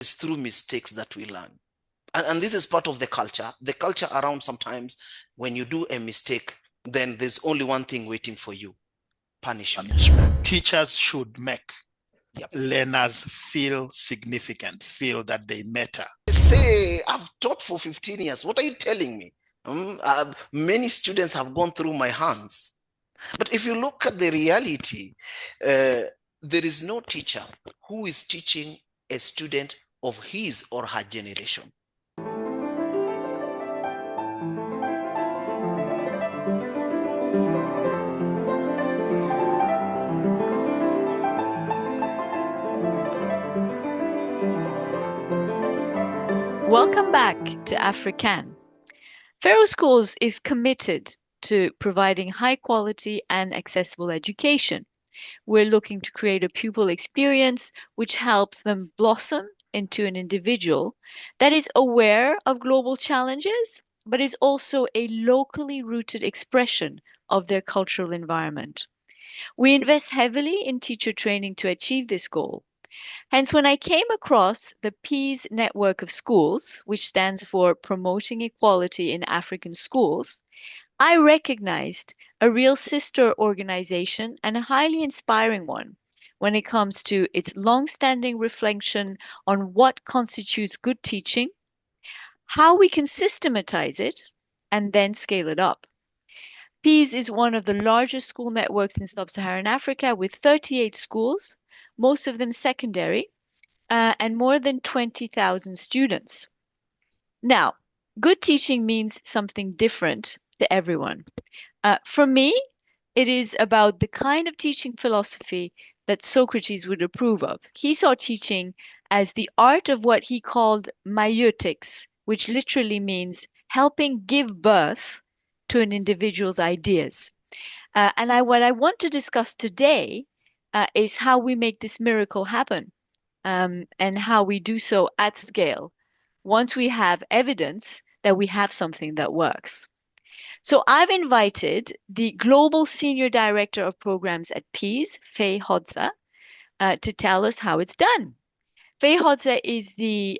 It's through mistakes that we learn. And this is part of the culture. The culture around sometimes when you do a mistake, then there's only one thing waiting for you: punishment. Teachers should make learners feel significant, feel that they matter. Say, I've taught for 15 years. What are you telling me? Many students have gone through my hands. But if you look at the reality, there is no teacher who is teaching a student of his or her generation. Welcome back to African. Faro Schools is committed to providing high quality and accessible education. We're looking to create a pupil experience which helps them blossom into an individual that is aware of global challenges, but is also a locally rooted expression of their cultural environment. We invest heavily in teacher training to achieve this goal. Hence, when I came across the PEAS network of schools, which stands for Promoting Equality in African Schools, I recognized a real sister organization and a highly inspiring one when it comes to its long-standing reflection on what constitutes good teaching, how we can systematize it, and then scale it up. PEAS is one of the largest school networks in sub-Saharan Africa with 38 schools, most of them secondary, and more than 20,000 students. Now, good teaching means something different to everyone. For me, it is about the kind of teaching philosophy that Socrates would approve of. He saw teaching as the art of what he called maiotics, which literally means helping give birth to an individual's ideas. What I want to discuss today is how we make this miracle happen, and how we do so at scale once we have evidence that we have something that works. So I've invited the Global Senior Director of Programs at PEAS, Fay Hodza, to tell us how it's done. Fay Hodza is the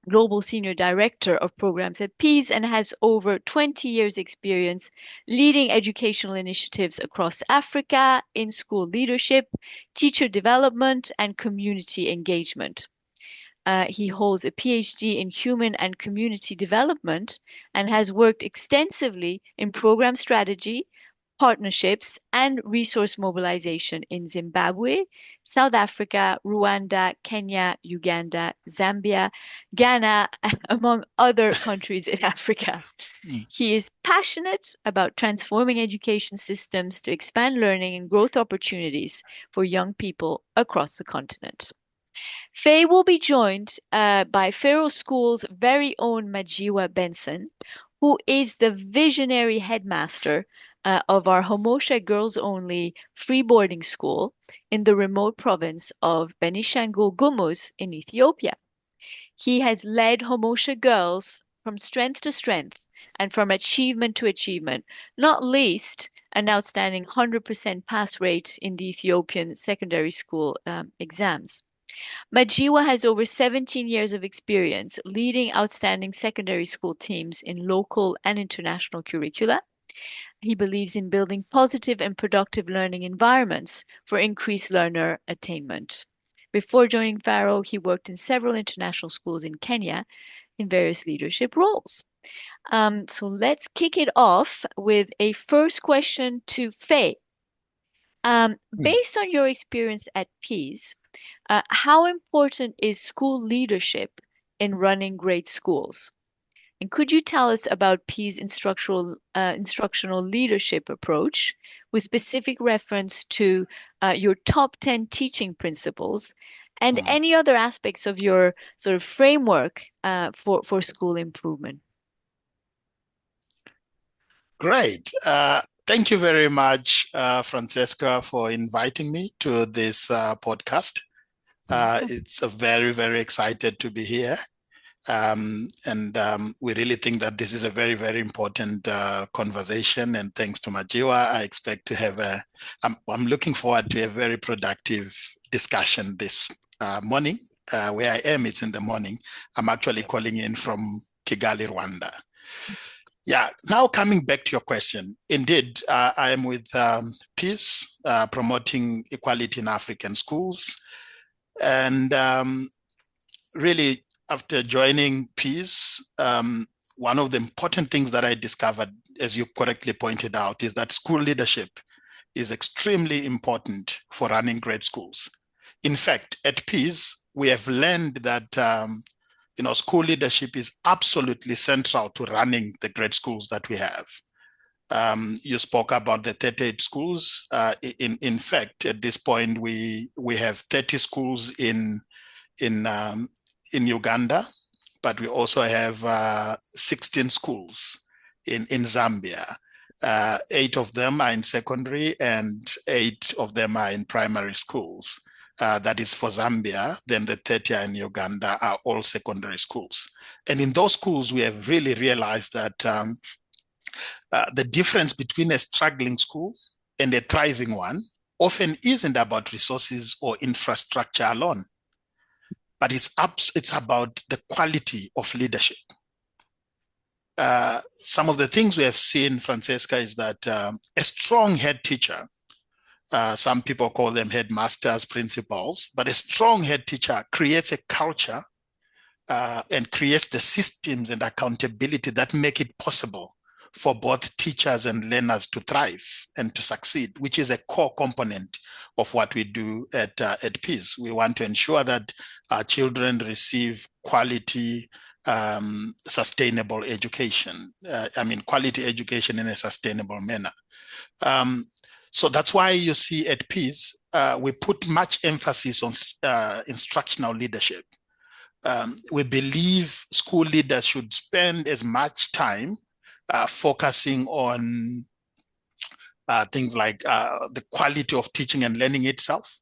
Global Senior Director of Programs at PEAS and has over 20 years experience leading educational initiatives across Africa in school leadership, teacher development, and community engagement. He holds a PhD in human and community development and has worked extensively in program strategy, partnerships, and resource mobilization in Zimbabwe, South Africa, Rwanda, Kenya, Uganda, Zambia, Ghana, among other countries in Africa. He is passionate about transforming education systems to expand learning and growth opportunities for young people across the continent. Faye will be joined by Faro School's very own Majiwa Benson, who is the visionary headmaster of our Homosha Girls Only free boarding school in the remote province of Benishangul Gumuz in Ethiopia. He has led Homosha girls from strength to strength and from achievement to achievement, not least an outstanding 100% pass rate in the Ethiopian secondary school exams. Majiwa has over 17 years of experience leading outstanding secondary school teams in local and international curricula. He believes in building positive and productive learning environments for increased learner attainment. Before joining Faro, he worked in several international schools in Kenya in various leadership roles. So let's kick it off with a first question to Faye. Based on your experience at PEAS, how important is school leadership in running great schools? And could you tell us about PEAS' instructional leadership approach with specific reference to your top 10 teaching principles and any other aspects of your sort of framework for school improvement? Great. Thank you very much, Francesca, for inviting me to this podcast. It's a very, very excited to be here. We really think that this is a very, very important conversation. And thanks to Majiwa, I expect to have I'm looking forward to a very productive discussion this morning Where I am, it's in the morning. I'm actually calling in from Kigali, Rwanda. Yeah, now coming back to your question, indeed, I am with Peace, promoting equality in African schools. And really, after joining Peace, one of the important things that I discovered, as you correctly pointed out, is that school leadership is extremely important for running great schools. In fact, at Peace, we have learned that school leadership is absolutely central to running the great schools that we have. You spoke about the 38 schools. In fact, at this point, we have 30 schools in Uganda, but we also have 16 schools in Zambia. 8 of them are in secondary and 8 of them are in primary schools. That is for Zambia. Then the 30 in Uganda are all secondary schools. And in those schools, we have really realized that the difference between a struggling school and a thriving one often isn't about resources or infrastructure alone, but it's about the quality of leadership. Some of the things we have seen, Francesca, is that a strong head teacher, some people call them headmasters, principals, but a strong head teacher creates a culture and creates the systems and accountability that make it possible for both teachers and learners to thrive and to succeed, which is a core component of what we do at Peace. We want to ensure that our children receive quality, sustainable education. Quality education in a sustainable manner. So that's why you see at Peace, we put much emphasis on instructional leadership. We believe school leaders should spend as much time focusing on things like the quality of teaching and learning itself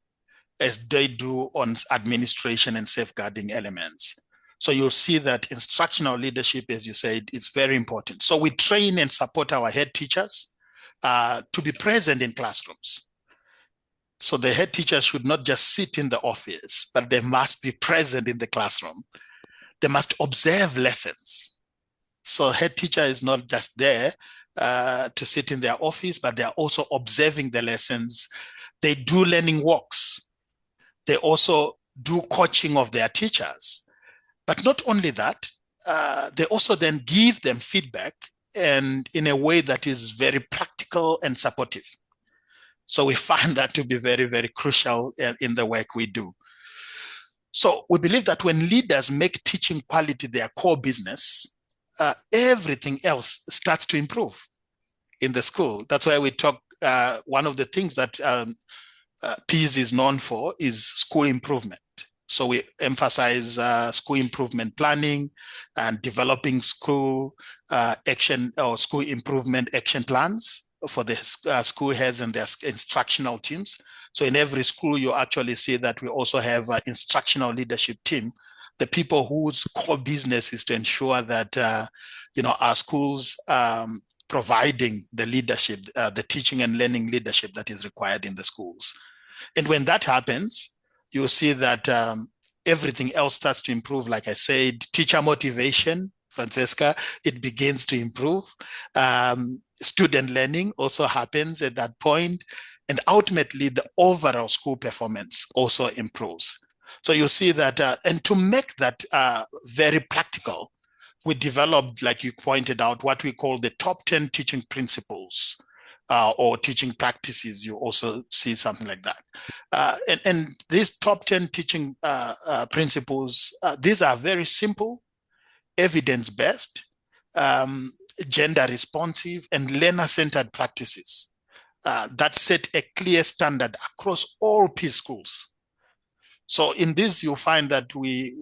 as they do on administration and safeguarding elements. So you'll see that instructional leadership, as you said, is very important. So we train and support our head teachers to be present in classrooms. So the head teachers should not just sit in the office, but they must be present in the classroom. They must observe lessons. So head teacher is not just there to sit in their office, but they are also observing the lessons. They do learning walks. They also do coaching of their teachers. But not only that, they also then give them feedback and in a way that is very practical and supportive. So we find that to be very, very crucial in the work we do. So we believe that when leaders make teaching quality their core business, everything else starts to improve in the school. That's why we talk, one of the things that Peace is known for is school improvement. So we emphasize school improvement planning and developing school action or school improvement action plans for the school heads and their instructional teams. So in every school, you actually see that we also have an instructional leadership team, the people whose core business is to ensure that our schools providing the leadership, the teaching and learning leadership that is required in the schools. And when that happens, you'll see that everything else starts to improve. Like I said, teacher motivation, Francesca, it begins to improve. Student learning also happens at that point. And ultimately, the overall school performance also improves. So you see that, and to make that very practical, we developed, like you pointed out, what we call the top 10 teaching principles or teaching practices. You also see something like that. And these top 10 teaching principles, these are very simple, evidence-based, gender responsive, and learner-centered practices that set a clear standard across all Peace schools. So in this, you'll find that we,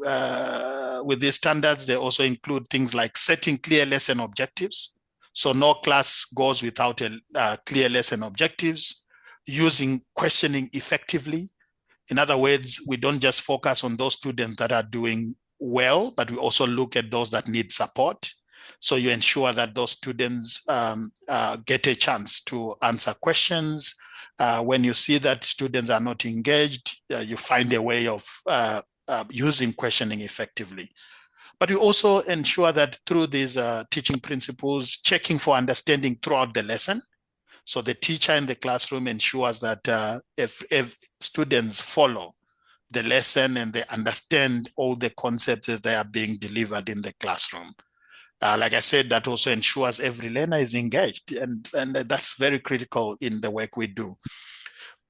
with these standards, they also include things like setting clear lesson objectives. So no class goes without a clear lesson objectives, using questioning effectively. In other words, we don't just focus on those students that are doing well, but we also look at those that need support. So you ensure that those students get a chance to answer questions. When you see that students are not engaged, you find a way of using questioning effectively. But we also ensure that through these teaching principles, checking for understanding throughout the lesson. So the teacher in the classroom ensures that if students follow the lesson and they understand all the concepts as they are being delivered in the classroom. Like I said, that also ensures every learner is engaged, and that's very critical in the work we do.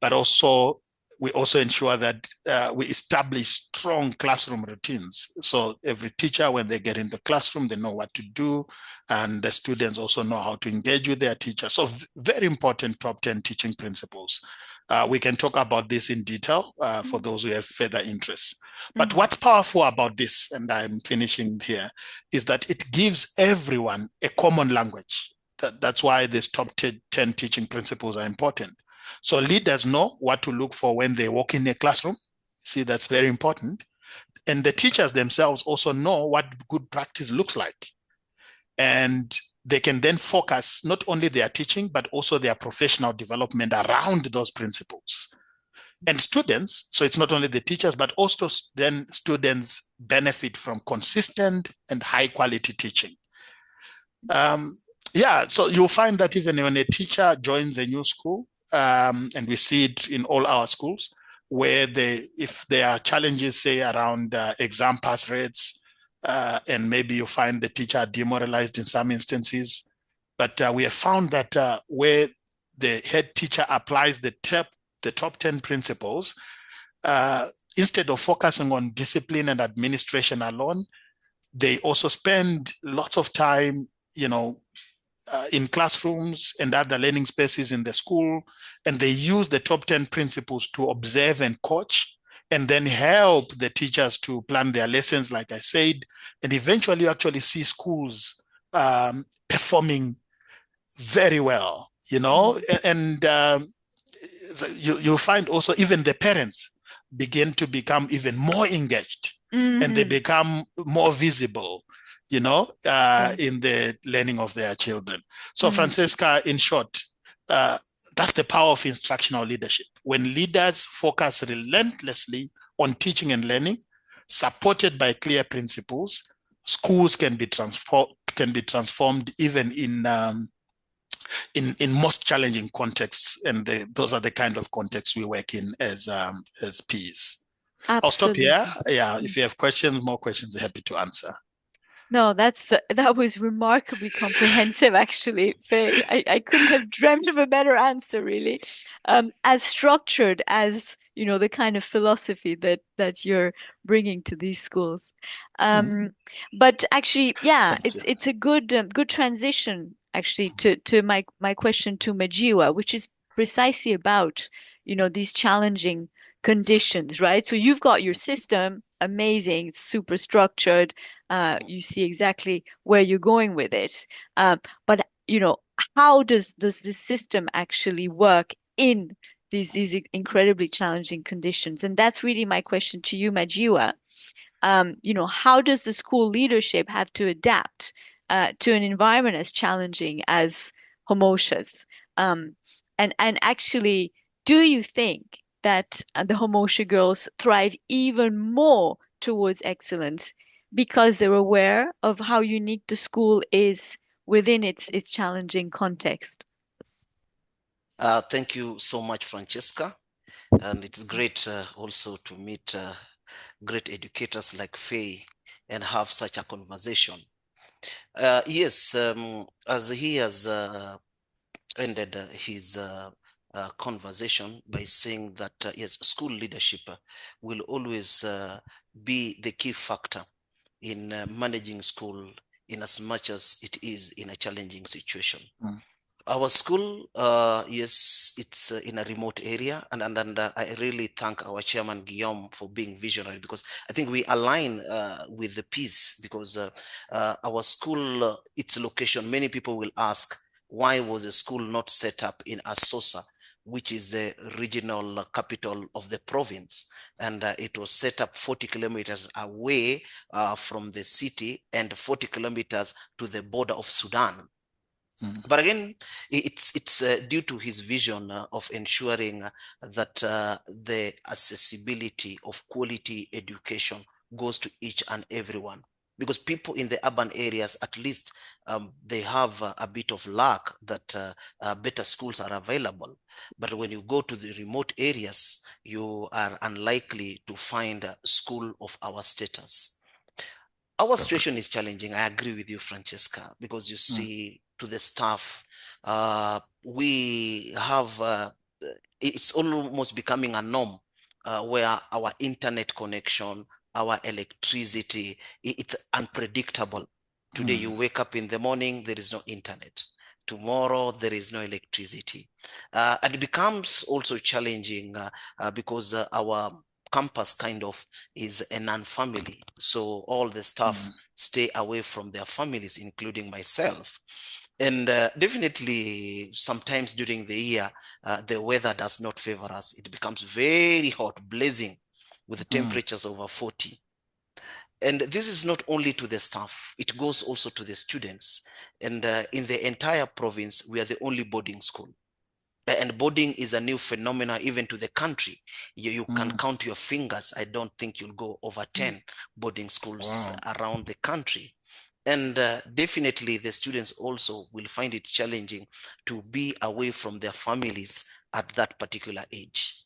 But also, we also ensure that we establish strong classroom routines. So every teacher, when they get into the classroom, they know what to do, and the students also know how to engage with their teacher. So very important top 10 teaching principles. We can talk about this in detail for those who have further interest. But what's powerful about this, and I'm finishing here, is that it gives everyone a common language. That's why these top 10 teaching principles are important. So leaders know what to look for when they walk in a classroom. See, that's very important. And the teachers themselves also know what good practice looks like. And they can then focus not only their teaching, but also their professional development around those principles. And students, so it's not only the teachers, but also then students benefit from consistent and high quality teaching. So you'll find that even when a teacher joins a new school, and we see it in all our schools, where if there are challenges, say around exam pass rates, and maybe you find the teacher demoralized in some instances, but we have found that where the head teacher applies the top 10 principles, instead of focusing on discipline and administration alone, they also spend lots of time, in classrooms and other learning spaces in the school, and they use the top 10 principles to observe and coach, and then help the teachers to plan their lessons, like I said, and eventually you actually see schools performing very well, and you'll find also even the parents begin to become even more engaged, and they become more visible, in the learning of their children. So Francesca, in short, that's the power of instructional leadership. When leaders focus relentlessly on teaching and learning, supported by clear principles, schools can be transformed even in most challenging contexts, and those are the kind of contexts we work in as peers. Absolutely. I'll stop here. Yeah, if you have more questions, happy to answer. No, that was remarkably comprehensive, actually, Fay. I couldn't have dreamt of a better answer, really. As structured as, the kind of philosophy that you're bringing to these schools. But actually, yeah, it's a good transition, actually, to my question to Majiwa, which is precisely about, these challenging conditions, right? So you've got your system, amazing, it's super structured. You see exactly where you're going with it. But how does this system actually work in these incredibly challenging conditions? And that's really my question to you, Majiwa. How does the school leadership have to adapt to an environment as challenging as Homosha's? And actually, do you think that the Homosha girls thrive even more towards excellence because they're aware of how unique the school is within its challenging context? Thank you so much, Francesca. And it's great also to meet great educators like Fay and have such a conversation. Yes, as he has ended his conversation by saying that, yes, school leadership will always be the key factor in managing school in as much as it is in a challenging situation. Our school, yes, it's in a remote area, and I really thank our chairman Guillaume for being visionary, because I think we align with the piece, because our school, its location, many people will ask, why was the school not set up in Asosa, which is the regional capital of the province, and it was set up 40 kilometers away from the city and 40 kilometers to the border of Sudan. But again, it's due to his vision of ensuring that the accessibility of quality education goes to each and everyone. Because people in the urban areas, at least they have a bit of luck that better schools are available. But when you go to the remote areas, you are unlikely to find a school of our status. Our situation is challenging. I agree with you, Francesca, because you see, to the staff, we have, it's almost becoming a norm where our internet connection, our electricity, it's unpredictable. Today, you wake up in the morning, there is no internet. Tomorrow, there is no electricity. And it becomes also challenging because our campus kind of is a non-family. So all the staff stay away from their families, including myself. And definitely sometimes during the year, the weather does not favor us. It becomes very hot, blazing with temperatures over 40. And this is not only to the staff, it goes also to the students. And in the entire province, we are the only boarding school. And boarding is a new phenomenon even to the country. You can count your fingers. I don't think you'll go over 10 boarding schools around the country. And definitely the students also will find it challenging to be away from their families at that particular age.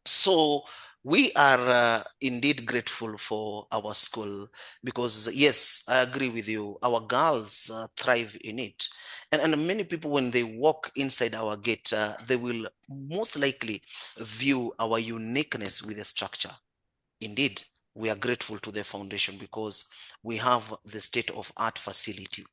So we are indeed grateful for our school because, yes, I agree with you. Our girls thrive in it. And many people, when they walk inside our gate, they will most likely view our uniqueness with the structure. Indeed, we are grateful to the foundation because we have the state-of-art facility.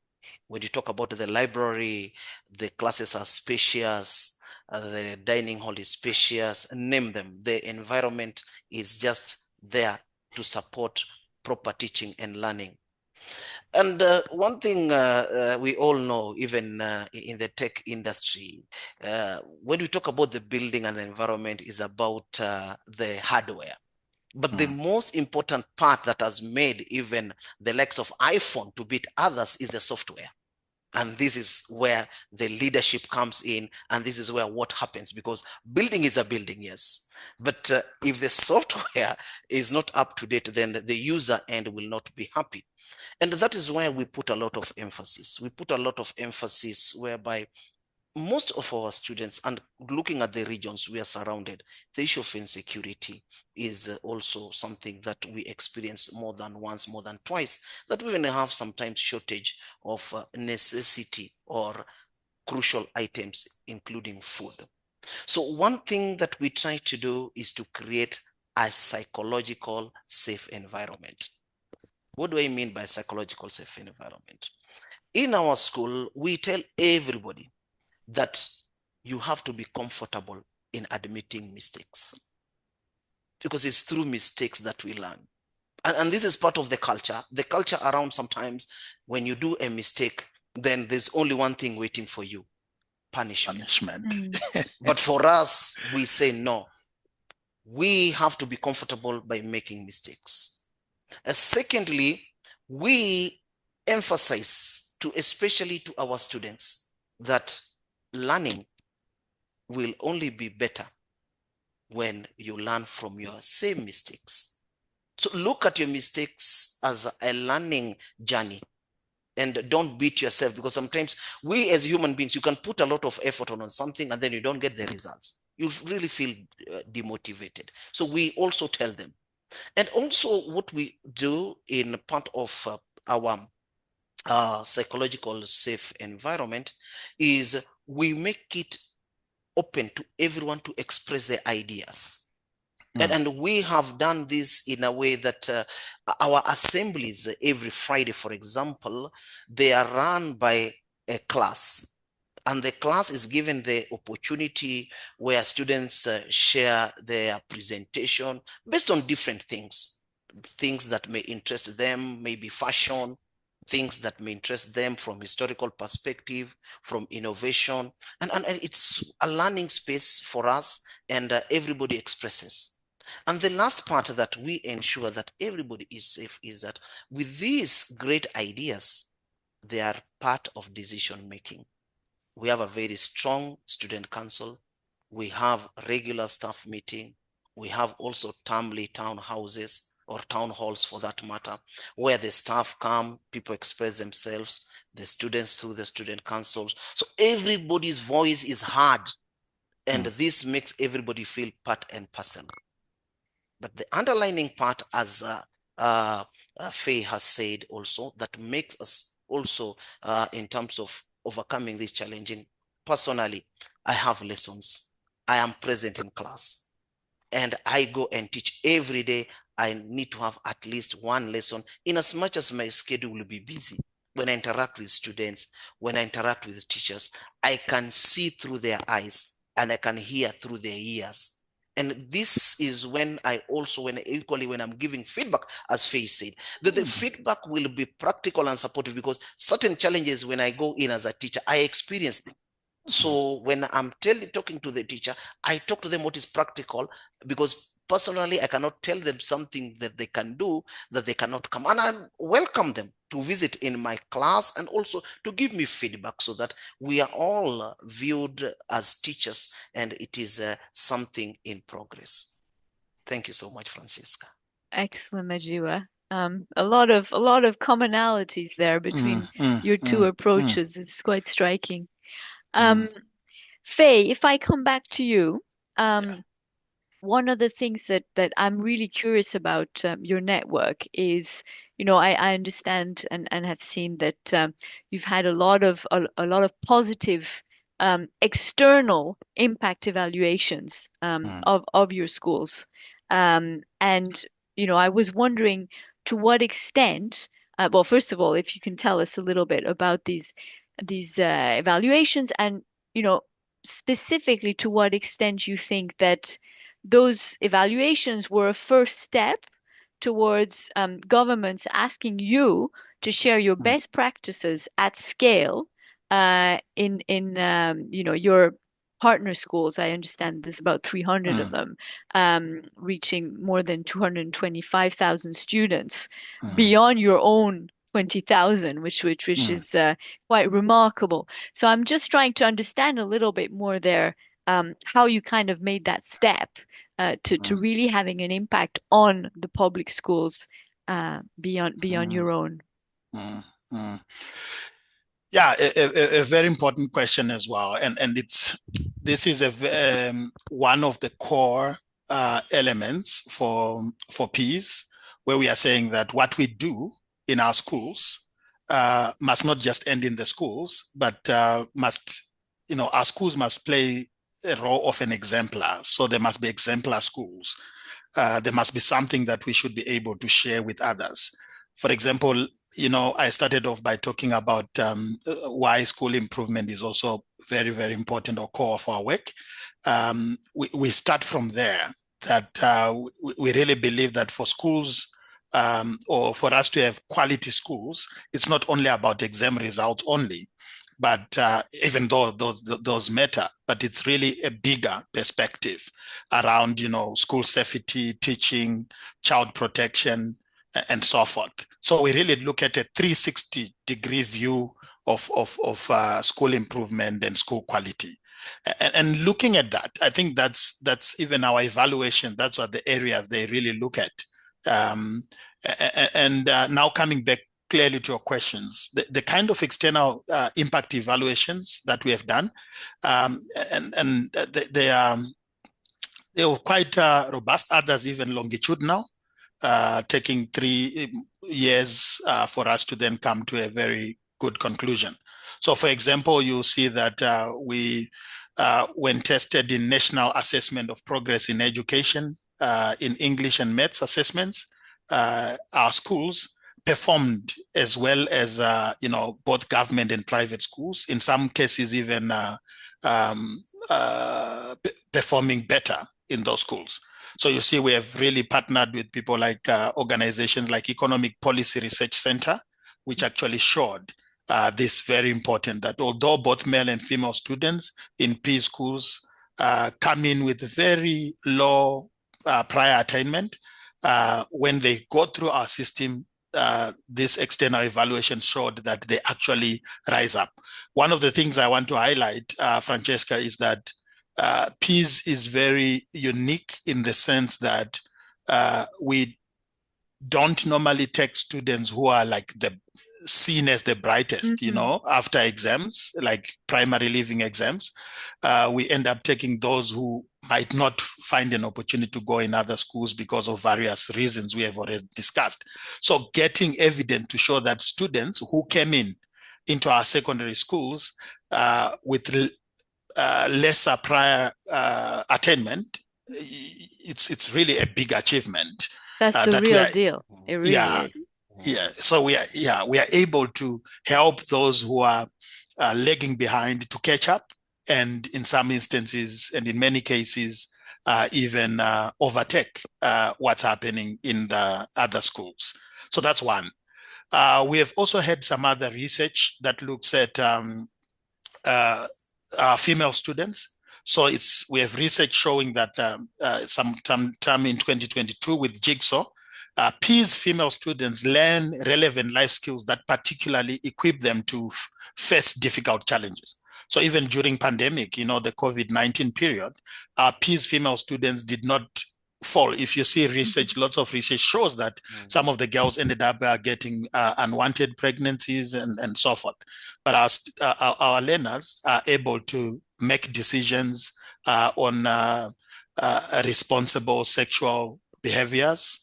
When you talk about the library, the classes are spacious, the dining hall is spacious, name them. The environment is just there to support proper teaching and learning. And one thing we all know, even in the tech industry, when we talk about the building and the environment, is about the hardware. But the most important part that has made even the likes of iPhone to beat others is the software. And this is where the leadership comes in, and this is where what happens, because building is a building, yes. But if the software is not up to date, then the user end will not be happy. And that is why we put a lot of emphasis. We put a lot of emphasis whereby most of our students, and looking at the regions we are surrounded, the issue of insecurity is also something that we experience more than once, more than twice, that we even have sometimes shortage of necessity or crucial items, including food. So one thing that we try to do is to create a psychological safe environment. What do I mean by psychological safe environment? In our school, we tell everybody that you have to be comfortable in admitting mistakes, because it's through mistakes that we learn. And this is part of the culture around. Sometimes when you do a mistake, then there's only one thing waiting for you: punishment. But for us, we say no. We have to be comfortable by making mistakes. Secondly, we emphasize especially to our students, that learning will only be better when you learn from your same mistakes. So look at your mistakes as a learning journey, and don't beat yourself, because sometimes we as human beings, you can put a lot of effort on something and then you don't get the results. You really feel demotivated. So we also tell them. And also what we do in part of our psychological safe environment is we make it open to everyone to express their ideas. And we have done this in a way that our assemblies every Friday, for example, they are run by a class. And the class is given the opportunity where students share their presentation based on different things that may interest them, maybe fashion, things that may interest them from historical perspective, from innovation. And it's a learning space for us, and everybody expresses. And the last part that we ensure that everybody is safe is that with these great ideas, they are part of decision making. We have a very strong student council. We have regular staff meeting. We have also termly town houses or town halls for that matter, where the staff come, people express themselves, the students through the student councils. So everybody's voice is heard, and this makes everybody feel part and parcel. But the underlining part, as Fay has said also, that makes us also in terms of overcoming this challenging. Personally, I have lessons. I am present in class and I go and teach every day. I need to have at least one lesson in as much as my schedule will be busy. When I interact with students, when I interact with teachers, I can see through their eyes and I can hear through their ears. And this is when I also, when I'm giving feedback, as Faye said, that the feedback will be practical and supportive, because certain challenges when I go in as a teacher, I experience them. So when I'm talking to the teacher, I talk to them what is practical, because personally, I cannot tell them something that they can do that they cannot come. And I welcome them to visit in my class and also to give me feedback, so that we are all viewed as teachers and it is something in progress. Thank you so much, Francesca. Excellent, Majiwa. A lot of commonalities there between your two approaches. It's quite striking. Fay, if I come back to you, one of the things that I'm really curious about your network is, I understand and have seen that you've had a lot of positive external impact evaluations of your schools, and I was wondering to what extent. Well, first of all, if you can tell us a little bit about these evaluations, and specifically to what extent you think that those evaluations were a first step towards governments asking you to share your best practices at scale in your partner schools. I understand there's about 300 of them, reaching more than 225,000 students beyond your own 20,000, which is quite remarkable. So I'm just trying to understand a little bit more there, how you kind of made that step to really having an impact on the public schools beyond your own. Yeah, a very important question as well, and this is one of the core elements for peace, where we are saying that what we do in our schools must not just end in the schools, but our schools must play a role of an exemplar. So there must be exemplar schools. There must be something that we should be able to share with others. For example, I started off by talking about why school improvement is also very, very important or core of our work. We start from there, that we really believe that for schools, or for us to have quality schools, it's not only about exam results only, but even though those matter, but it's really a bigger perspective around, school safety, teaching, child protection, and so forth. So we really look at a 360-degree view of school improvement and school quality. And looking at that, I think that's even our evaluation. That's what the areas they really look at. Now coming back clearly to your questions, the kind of external impact evaluations that we have done, they were quite robust, others even longitudinal, taking 3 years for us to then come to a very good conclusion. So for example, you see that when tested in National Assessment of Progress in Education, in English and Maths assessments, our schools performed as well as both government and private schools, in some cases even performing better in those schools. So you see, we have really partnered with people like organizations like Economic Policy Research Center, which actually showed this very important, that although both male and female students in peace schools come in with very low prior attainment, when they go through our system, this external evaluation showed that they actually rise up. One of the things I want to highlight, Francesca, is that PEAS is very unique in the sense that we don't normally take students who are like seen as the brightest, after exams, like primary leaving exams. We end up taking those who might not find an opportunity to go in other schools because of various reasons we have already discussed. So getting evidence to show that students who came into our secondary schools with lesser prior attainment, it's really a big achievement. That's the real deal. It really is. Yeah. So we are able to help those who are lagging behind to catch up, and in some instances, and in many cases, even overtake what's happening in the other schools. So that's one. We have also had some other research that looks at female students. So we have research showing that sometime in 2022 with Jigsaw, PEAS female students learn relevant life skills that particularly equip them to face difficult challenges. So even during pandemic, the COVID-19 period, PEAS female students did not fall. If you see research, lots of research shows that some of the girls ended up getting unwanted pregnancies and so forth. But our learners are able to make decisions on responsible sexual behaviors,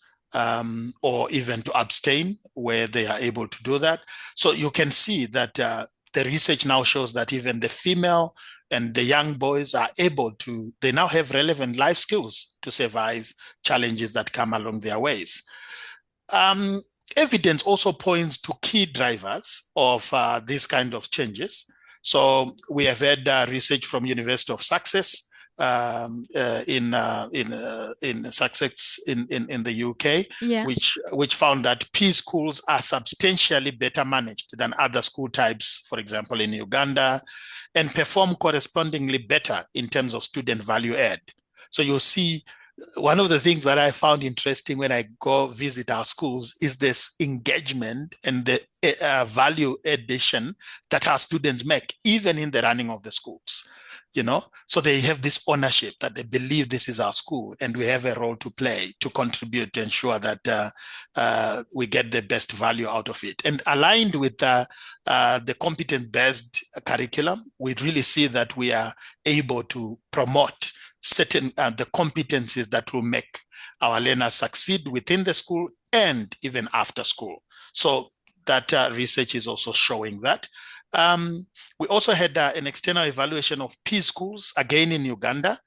or even to abstain where they are able to do that. So you can see that the research now shows that even the female and the young boys are able to, they now have relevant life skills to survive challenges that come along their ways. Evidence also points to key drivers of these kind of changes. So we have had research from University of Sussex in Sussex in the UK, which found that PEAS schools are substantially better managed than other school types, for example, in Uganda, and perform correspondingly better in terms of student value add. So you'll see, one of the things that I found interesting when I go visit our schools is this engagement and the value addition that our students make, even in the running of the schools. So they have this ownership that they believe this is our school and we have a role to play to contribute to ensure that we get the best value out of it. And aligned with the competence-based curriculum, we really see that we are able to promote certain the competencies that will make our learners succeed within the school and even after school. So that research is also showing that. We also had an external evaluation of PEAS schools, again in Uganda,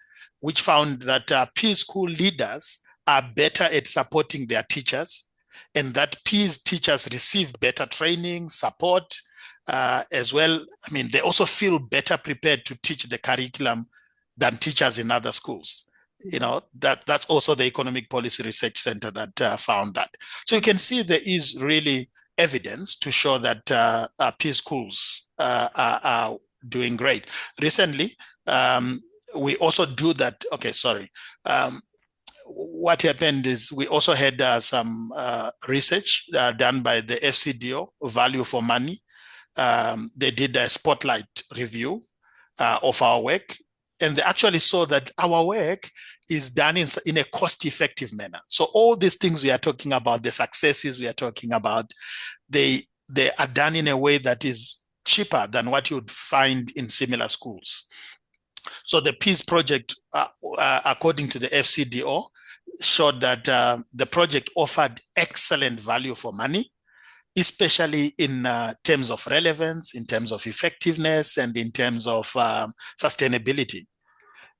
which found that PEAS school leaders are better at supporting their teachers, and that PEAS teachers receive better training, support, as well. I mean, they also feel better prepared to teach the curriculum than teachers in other schools. That's also the Economic Policy Research Center that found that. So you can see there is really evidence to show that PEAS schools are doing great. Recently, we also do that. Okay, sorry. What happened is we also had some research done by the FCDO, Value for Money. They did a spotlight review of our work, and they actually saw that our work is done in a cost-effective manner. So all these things we are talking about, the successes we are talking about, they are done in a way that is cheaper than what you would find in similar schools. So the PEAS project, according to the FCDO, showed that the project offered excellent value for money, especially in terms of relevance, in terms of effectiveness, and in terms of sustainability.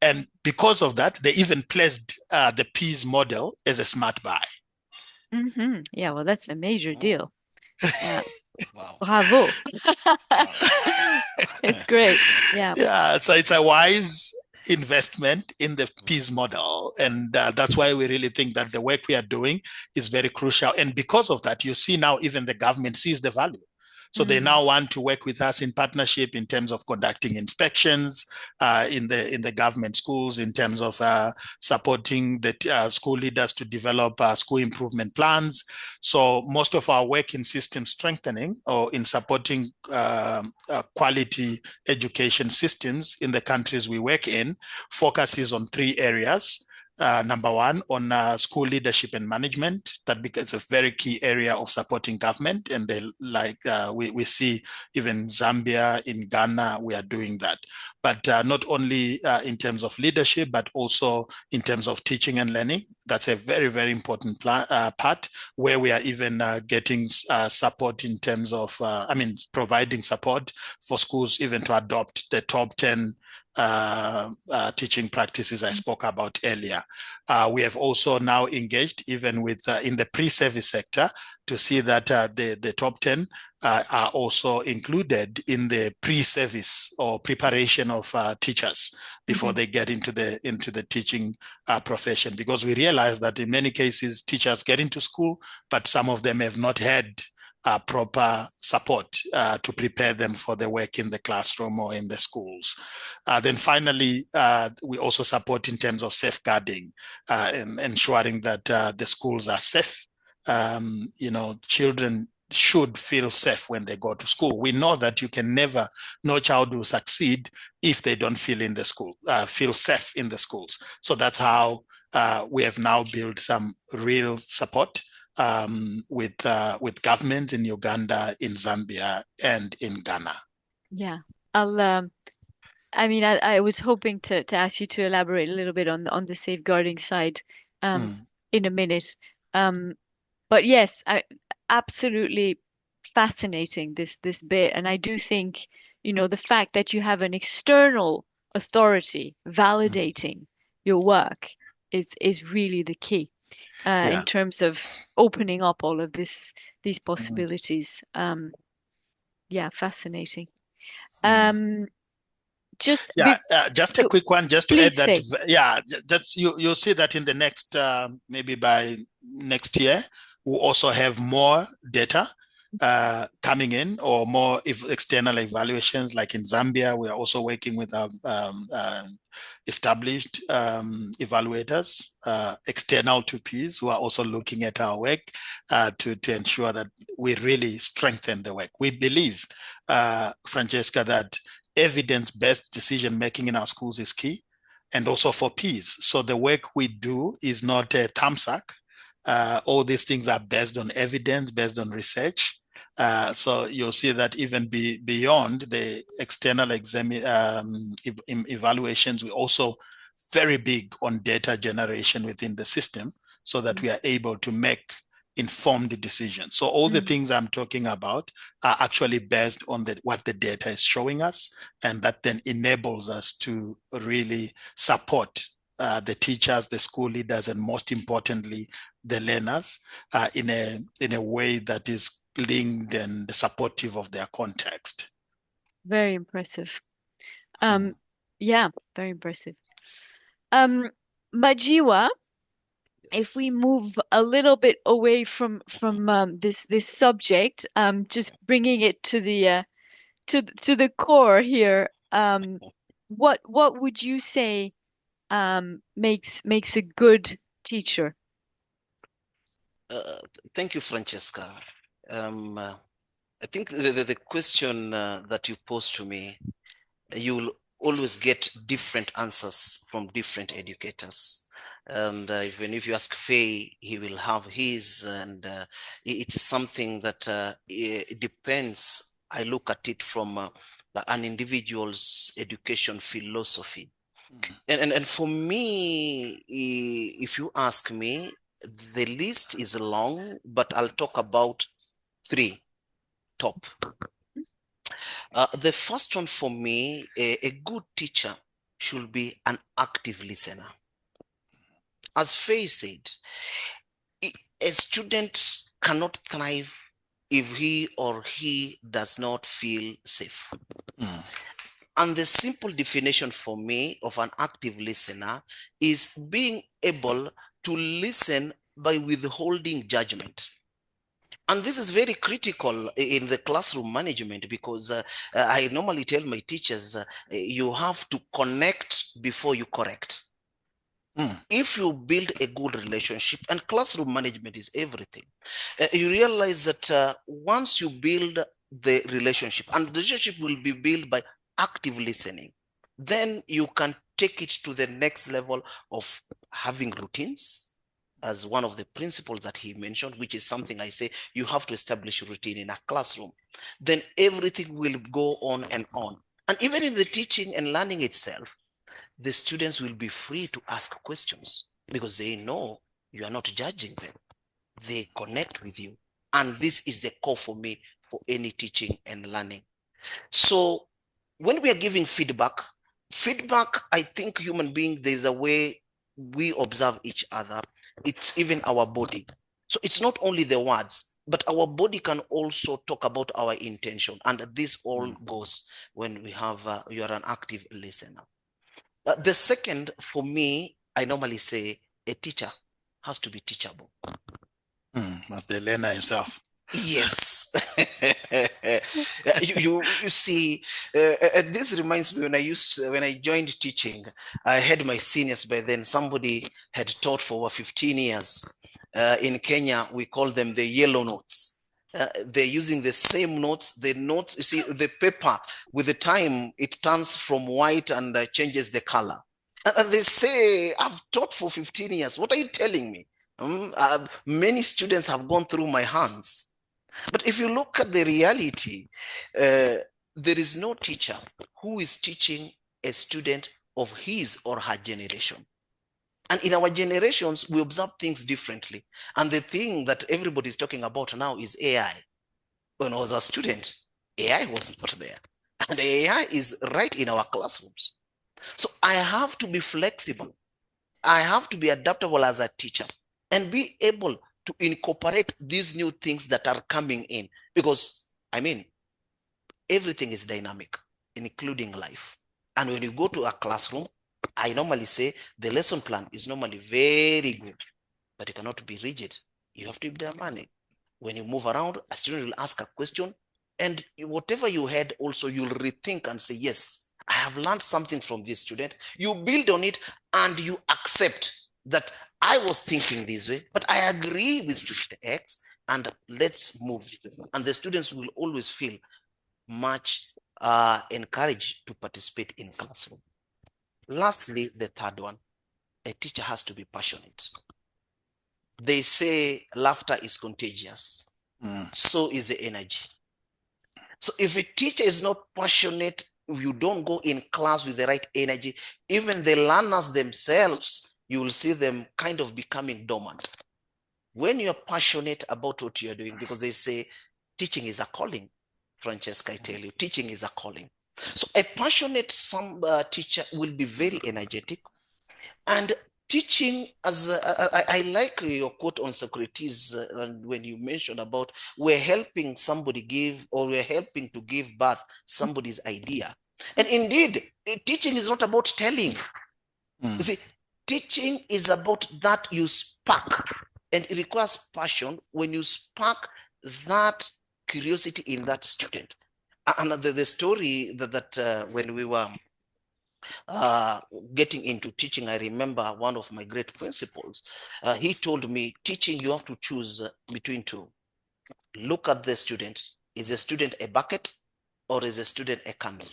And because of that, they even placed the PEAS model as a smart buy. Mm-hmm. Yeah, well, that's a major deal. Yeah. Wow. Bravo. It's great. Yeah. Yeah, so it's a wise investment in the PEAS model. And that's why we really think that the work we are doing is very crucial. And because of that, you see now even the government sees the value. So they now want to work with us in partnership in terms of conducting inspections in the government schools, in terms of supporting the school leaders to develop school improvement plans. So most of our work in system strengthening or in supporting quality education systems in the countries we work in focuses on three areas. Number one, on school leadership and management. That becomes a very key area of supporting government. And we see even Zambia, in Ghana, we are doing that. But not only in terms of leadership, but also in terms of teaching and learning. That's a very, very important part where we are even getting support in terms of, providing support for schools even to adopt the top 10 teaching practices I spoke about earlier. We have also now engaged even with in the pre-service sector to see that the top 10 are also included in the pre-service or preparation of teachers before they get into the teaching profession, because we realize that in many cases teachers get into school, but some of them have not had proper support to prepare them for the work in the classroom or in the schools. Then finally, we also support in terms of safeguarding and ensuring that the schools are safe. Children should feel safe when they go to school. We know that no child will succeed if they don't feel safe in the schools. So that's how we have now built some real support with government in Uganda, in Zambia, and in Ghana. Yeah, I was hoping to ask you to elaborate a little bit on the safeguarding side in a minute. But yes, absolutely fascinating this bit, and I do think the fact that you have an external authority validating your work is really the key. In terms of opening up all of these possibilities. Yeah, fascinating. Just a quick one, just to add that. say. That's you'll see that in the next maybe by next year we'll also have more data coming in, or more external evaluations. Like in Zambia, we are also working with established evaluators, external to peers, who are also looking at our work to ensure that we really strengthen the work. We believe, Francesca, that evidence-based decision-making in our schools is key, and also for peers. So the work we do is not a thumbsuck. All these things are based on evidence, based on research. So you'll see that even beyond the external evaluations, we're also very big on data generation within the system, so that we are able to make informed decisions. So all the things I'm talking about are actually based on what the data is showing us, and that then enables us to really support the teachers, the school leaders, and most importantly, the learners in a way that is linked and supportive of their context. Very impressive. Yeah, very impressive. Majiwa, if we move a little bit away from this subject, just bringing it to the core here, what would you say makes a good teacher? Thank you, Francesca. I think the question that you posed to me, you will always get different answers from different educators. And even if you ask Fay, he will have his, and it is something that it depends. I look at it from an individual's education philosophy. And for me, if you ask me, the list is long, but I'll talk about three top. The first one for me, a good teacher should be an active listener. As Fay said, a student cannot thrive if he or he does not feel safe. And the simple definition for me of an active listener is being able to listen by withholding judgment. And this is very critical in the classroom management because I normally tell my teachers, you have to connect before you correct. If you build a good relationship, and classroom management is everything, you realize that once you build the relationship, and the relationship will be built by active listening, then you can take it to the next level of having routines as one of the principles that he mentioned, which is something I say you have to establish a routine in a classroom. Then everything will go on and on. And even in the teaching and learning itself, the students will be free to ask questions because they know you are not judging them. They connect with you. And this is the core for me for any teaching and learning. So when we are giving feedback, I think human beings, there's a way we observe each other. It's even our body. So it's not only the words, but our body can also talk about our intention. And this all goes when we have, you are an active listener. The second, for me, I normally say a teacher has to be teachable. Not the learner himself. Yes. you see, this reminds me when I joined teaching, I had my seniors by then. Somebody had taught for over 15 years. In Kenya, we call them the yellow notes. They're using the same notes. The notes, you see, the paper with the time, it turns from white and changes the color. And they say, I've taught for 15 years. What are you telling me? Many students have gone through my hands. But if you look at the reality, there is no teacher who is teaching a student of his or her generation. And in our generations, we observe things differently. And the thing that everybody is talking about now is AI. When I was a student, AI was not there. And AI is right in our classrooms. So I have to be flexible. I have to be adaptable as a teacher and be able to incorporate these new things that are coming in. Because, I mean, everything is dynamic, including life. And when you go to a classroom, I normally say the lesson plan is normally very good, but it cannot be rigid. You have to be demanding. When you move around, a student will ask a question, and whatever you had also, you'll rethink and say, yes, I have learned something from this student. You build on it and you accept that I was thinking this way, but I agree with student X, and let's move. And the students will always feel much encouraged to participate in classroom. Lastly, the third one, a teacher has to be passionate. They say laughter is contagious. So is the energy. So if a teacher is not passionate, if you don't go in class with the right energy, even the learners themselves, you will see them kind of becoming dormant. When you're passionate about what you're doing, because they say teaching is a calling, Francesca, I tell you, teaching is a calling. So a passionate teacher will be very energetic. And teaching, as I like your quote on Socrates when you mentioned about we're helping somebody give, or we're helping to give birth somebody's idea. And indeed, teaching is not about telling. You see, teaching is about that you spark, and it requires passion when you spark that curiosity in that student. And the story that when we were getting into teaching, I remember one of my great principals, he told me, teaching, you have to choose between two. Look at the student. Is the student a bucket or is the student a candle?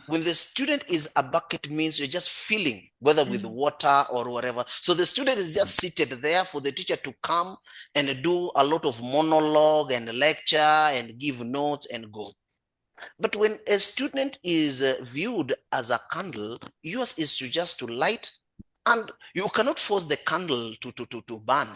When the student is a bucket, means you're just filling, whether with water or whatever. So the student is just seated there for the teacher to come and do a lot of monologue and lecture and give notes and go. But when a student is viewed as a candle, yours is just to light, and you cannot force the candle to burn.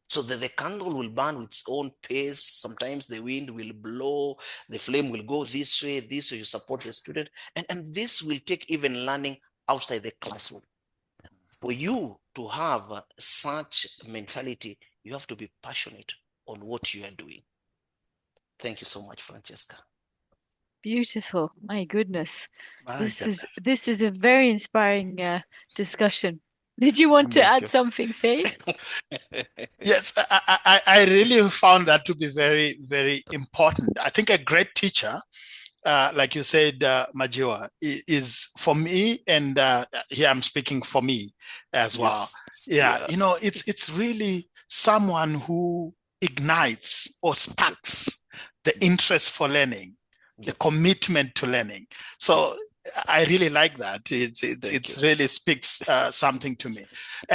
So that the candle will burn with its own pace. Sometimes the wind will blow, the flame will go this way, you support the student. And this will take even learning outside the classroom. For you to have such mentality, you have to be passionate on what you are doing. Thank you so much, Francesca. Beautiful. My goodness. My goodness. This is a very inspiring discussion. Did you want to Thank add you. something, Faye? Yes, I really found that to be very, very important. I think a great teacher, like you said, Majiwa, is for me, and here I'm speaking for me as well. Yes. Yeah, Yeah. it's really someone who ignites or sparks the interest for learning, the Yep. commitment to learning. So I really like that. Thank you. It's really speaks something to me.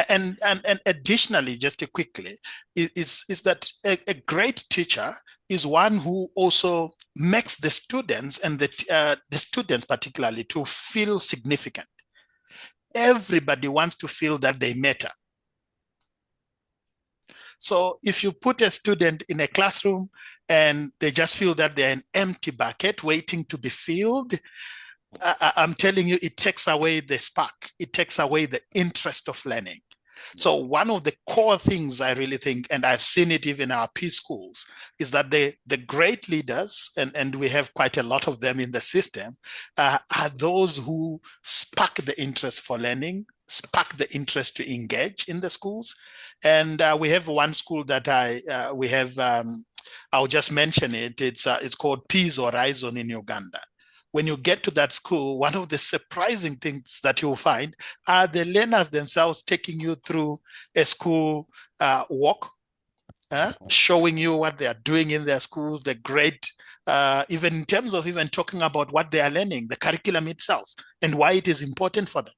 And additionally, just quickly, is that a great teacher is one who also makes the students and the students particularly to feel significant. Everybody wants to feel that they matter. So if you put a student in a classroom and they just feel that they're an empty bucket waiting to be filled, I'm telling you, it takes away the spark. It takes away the interest of learning. So one of the core things I really think, and I've seen it even in our peace schools, is that the great leaders, and we have quite a lot of them in the system, are those who spark the interest for learning, spark the interest to engage in the schools. And we have one school that I'll just mention it. It's called Peace Horizon in Uganda. When you get to that school, one of the surprising things that you'll find are the learners themselves taking you through a school walk, showing you what they are doing in their schools, the great, even in terms of even talking about what they are learning, the curriculum itself, and why it is important for them.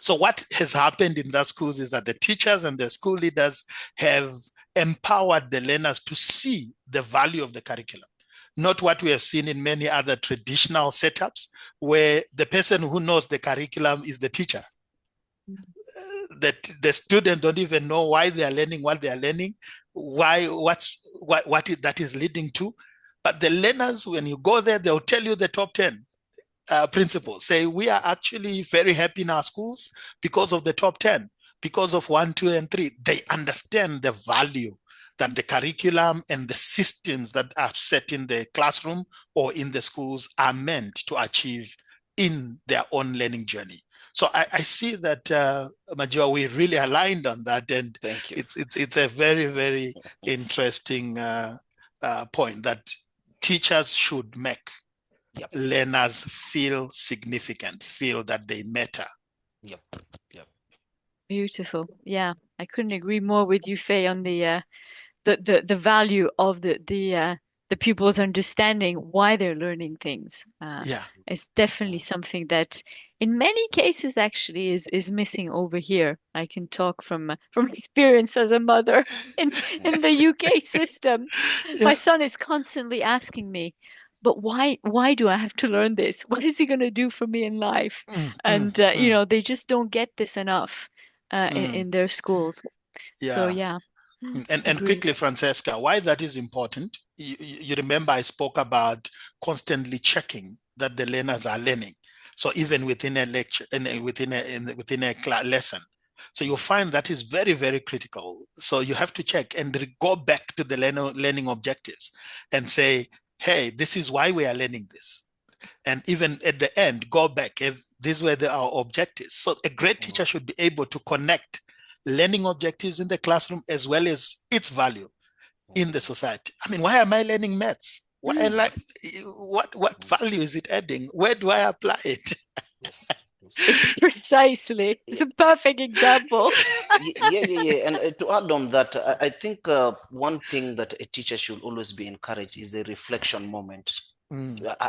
So what has happened in those schools is that the teachers and the school leaders have empowered the learners to see the value of the curriculum. Not what we have seen in many other traditional setups, where the person who knows the curriculum is the teacher. The students don't even know why they are learning what they are learning, what that is leading to. But the learners, when you go there, they'll tell you the top 10 principles. Say, we are actually very happy in our schools because of the top 10, because of 1, 2, and 3. They understand the value that the curriculum and the systems that are set in the classroom or in the schools are meant to achieve in their own learning journey. So I see that, Majiwa, we really aligned on that, and Thank you. it's a very, very interesting point that teachers should make learners feel significant, feel that they matter. Yep. Yep. Beautiful. Yeah, I couldn't agree more with you, Faye, on the value of the pupils understanding why they're learning things. Yeah. It's definitely something that in many cases actually is missing over here. I can talk from experience as a mother in the UK system. My Yeah. son is constantly asking me, but why do I have to learn this? What is he going to do for me in life? And they just don't get this enough in their schools. So Yeah. yeah, And agree. quickly, Francesca, why that is important, you remember I spoke about constantly checking that the learners are learning. So even within a lecture, within a lesson. So you'll find that is very, very critical. So you have to check and go back to the learning objectives and say, hey, this is why we are learning this. And even at the end, go back if these were our objectives. So a great teacher should be able to connect learning objectives in the classroom as well as its value in the society. I mean, why am I learning maths? What value is it adding? Where do I apply it? Yes. Precisely. It's a perfect example. Yeah. And to add on that, I think one thing that a teacher should always be encouraged is a reflection moment.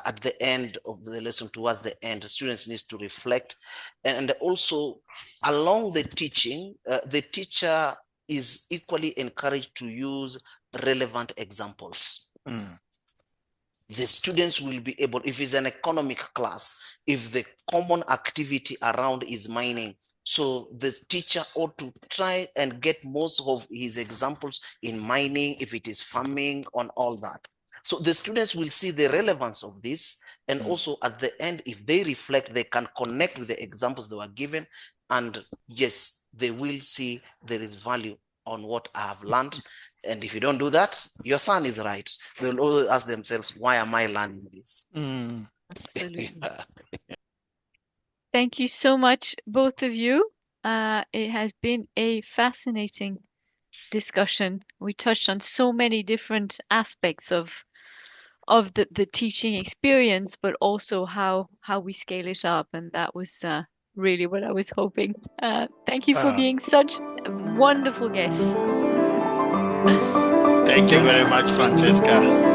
At the end of the lesson, towards the end, the students need to reflect, and also along the teaching, the teacher is equally encouraged to use relevant examples. The students will be able, if it's an economic class, if the common activity around is mining, so the teacher ought to try and get most of his examples in mining, if it is farming, on all that. So the students will see the relevance of this, and also at the end, if they reflect, they can connect with the examples they were given, and yes, they will see there is value on what I have learned. And if you don't do that, your son is right. They will always ask themselves, why am I learning this? Absolutely. Thank you so much, both of you. It has been a fascinating discussion. We touched on so many different aspects of the teaching experience, but also how we scale it up, and that was really what I was hoping. Thank you for Uh, being such wonderful guests. Thank you very much, Francesca.